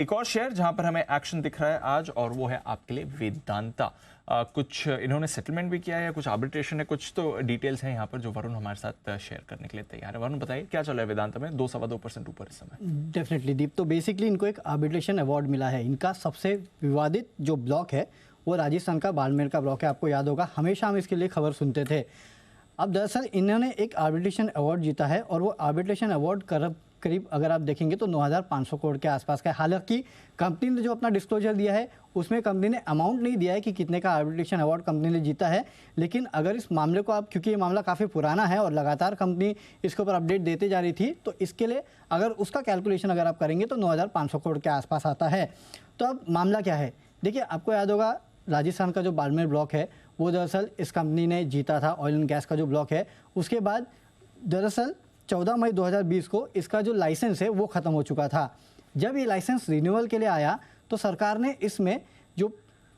एक और शेयर जहां पर हमें एक्शन दिख रहा है आज, और वो है आपके लिए वेदांता। कुछ इन्होंने सेटलमेंट भी किया है, कुछ आर्बिट्रेशन है, कुछ तो डिटेल्स हैं यहाँ पर जो वरुण हमारे साथ शेयर करने के लिए तैयार है। वरुण बताइए क्या चल रहा है वेदांता में, 2-2.25% ऊपर इस समय। डेफिनेटली दीप, तो बेसिकली इनको एक आर्बिट्रेशन अवार्ड मिला है। इनका सबसे विवादित जो ब्लॉक है वो राजस्थान का बाड़मेर का ब्लॉक है। आपको याद होगा हमेशा हम इसके लिए खबर सुनते थे। अब दरअसल इन्होंने एक आर्बिट्रेशन अवार्ड जीता है और वो आर्बिट्रेशन अवार्ड करीब अगर आप देखेंगे तो 9,500 करोड़ के आसपास का है। हालांकि कंपनी ने जो अपना डिस्क्लोजर दिया है उसमें कंपनी ने अमाउंट नहीं दिया है कि कितने का आर्बिट्रेशन अवार्ड कंपनी ने जीता है। लेकिन अगर इस मामले को आप, क्योंकि ये मामला काफ़ी पुराना है और लगातार कंपनी इसके ऊपर अपडेट देते जा रही थी, तो इसके लिए अगर उसका कैलकुलेशन अगर आप करेंगे तो 9,500 करोड़ के आसपास आता है। तो अब मामला क्या है, देखिए आपको याद होगा राजस्थान का जो बाड़मेर ब्लॉक है वो दरअसल इस कंपनी ने जीता था, ऑयल एंड गैस का जो ब्लॉक है। उसके बाद दरअसल 14 मई 2020 को इसका जो लाइसेंस है वो ख़त्म हो चुका था। जब ये लाइसेंस रिन्यूअल के लिए आया तो सरकार ने इसमें जो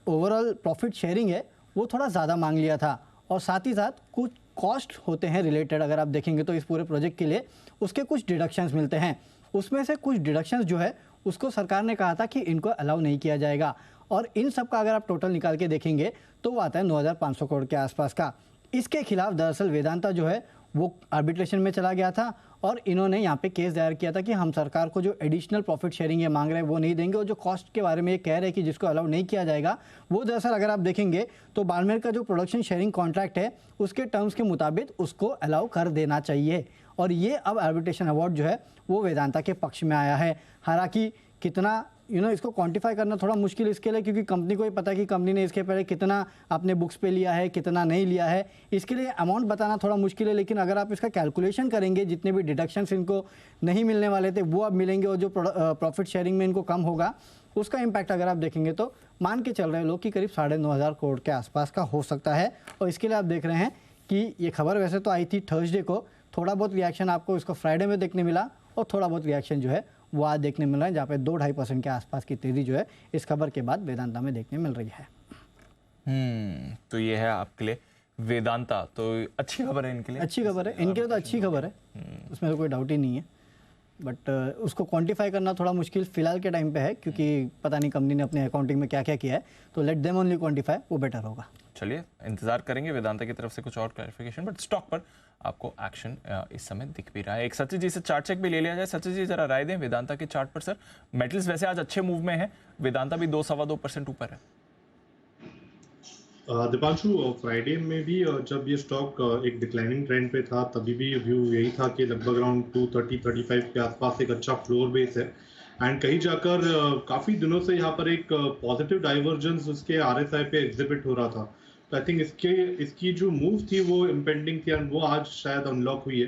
ओवरऑल प्रॉफिट शेयरिंग है वो थोड़ा ज़्यादा मांग लिया था, और साथ ही साथ कुछ कॉस्ट होते हैं रिलेटेड, अगर आप देखेंगे तो इस पूरे प्रोजेक्ट के लिए उसके कुछ डिडक्शंस मिलते हैं। उसमें से कुछ डिडक्शंस जो है उसको सरकार ने कहा था कि इनको अलाउ नहीं किया जाएगा, और इन सब का अगर आप टोटल निकाल के देखेंगे तो वो आता है 9,500 करोड़ के आसपास का। इसके खिलाफ दरअसल वेदांता जो है वो आर्बिट्रेशन में चला गया था और इन्होंने यहाँ पे केस दायर किया था कि हम सरकार को जो एडिशनल प्रॉफिट शेयरिंग ये मांग रहे हैं वो नहीं देंगे, और जो कॉस्ट के बारे में ये कह रहे हैं कि जिसको अलाउ नहीं किया जाएगा वो दरअसल अगर आप देखेंगे तो बाड़मेर का जो प्रोडक्शन शेयरिंग कॉन्ट्रैक्ट है उसके टर्म्स के मुताबिक उसको अलाउ कर देना चाहिए। और ये अब आर्बिट्रेशन अवार्ड जो है वो वेदांता के पक्ष में आया है। हालांकि कितना इसको क्वांटिफाई करना थोड़ा मुश्किल इसके लिए, क्योंकि कंपनी को ही पता है कि कंपनी ने इसके पहले कितना अपने बुक्स पे लिया है, कितना नहीं लिया है, इसके लिए अमाउंट बताना थोड़ा मुश्किल है। लेकिन अगर आप इसका कैलकुलेशन करेंगे, जितने भी डिडक्शंस इनको नहीं मिलने वाले थे वो अब मिलेंगे, और जो प्रॉफिट शेयरिंग में इनको कम होगा उसका इम्पैक्ट अगर आप देखेंगे तो मान के चल रहे हैं लोग कि करीब 9,500 करोड़ के आसपास का हो सकता है। और इसके लिए आप देख रहे हैं कि ये खबर वैसे तो आई थी थर्सडे को, थोड़ा बहुत रिएक्शन आपको इसको फ्राइडे में देखने मिला, और थोड़ा बहुत रिएक्शन जो है वो आज देखने मिल रहा है, जहाँ पे 2-2.5% के आसपास की तेजी जो है इस खबर के बाद वेदांता में देखने मिल रही है। तो ये है आपके लिए वेदांता, तो अच्छी खबर है इनके लिए, अच्छी खबर है इनके लिए, तो अच्छी खबर है, उसमें तो कोई डाउट ही नहीं है। बट उसको क्वांटिफाई करना थोड़ा मुश्किल फिलहाल के टाइम पे है, क्योंकि पता नहीं कंपनी ने अपने अकाउंटिंग में क्या क्या किया है, तो लेट देम ओनली क्वांटिफाई, वो बेटर होगा। चलिए इंतजार करेंगे वेदांता की तरफ से कुछ और क्लैरिफिकेशन, बट स्टॉक पर आपको एक्शन इस समय दिख भी रहा है। एक सचिन जी से चार्ट चेक भी ले लिया जाए। सचिन जी जरा राय दें वेदांता के चार्ट पर। सर मेटल्स वैसे आज अच्छे मूव में है, वेदांता भी 2-2.25% ऊपर है। दीपांशु, फ्राइडे में भी जब ये स्टॉक एक डिक्लाइनिंग ट्रेंड पे था तभी भी व्यू यही था कि लगभग अराउंड 230-35 के आसपास एक अच्छा फ्लोर बेस है, एंड कहीं जाकर काफी दिनों से यहाँ पर एक पॉजिटिव डाइवर्जेंस उसके आरएसआई पे एग्जिबिट हो रहा था। तो आई थिंक इसकी जो मूव थी वो इम्पेंडिंग थी, एंड वो आज शायद अनलॉक हुई है।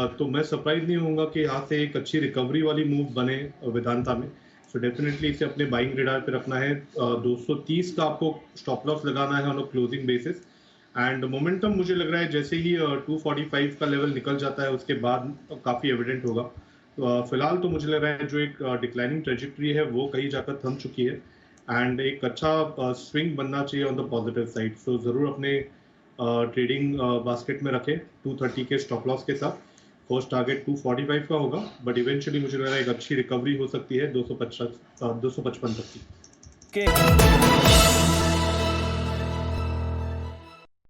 तो मैं सरप्राइज नहीं होऊंगा कि यहाँ से एक अच्छी रिकवरी वाली मूव बने वेदांता में। सो डेफिनेटली इसे अपने बाइंग रेडार पे रखना है। 230 का आपको स्टॉप लॉस लगाना है on a closing basis, and momentum मुझे लग रहा है जैसे ही 245 का लेवल निकल जाता है उसके बाद काफी एविडेंट होगा। तो फिलहाल तो मुझे लग रहा है जो एक डिक्लाइनिंग ट्रेजेक्टरी है वो कहीं जाकर थम चुकी है, एंड एक अच्छा स्विंग बनना चाहिए ऑन द पॉजिटिव साइड। सो जरूर अपने ट्रेडिंग बास्केट में रखें 230 के स्टॉप लॉस के साथ। फर्स्ट टारगेट 245 का होगा, बट इवेंचुअली मुझे लग रहा है एक अच्छी रिकवरी हो सकती है 255 तक की।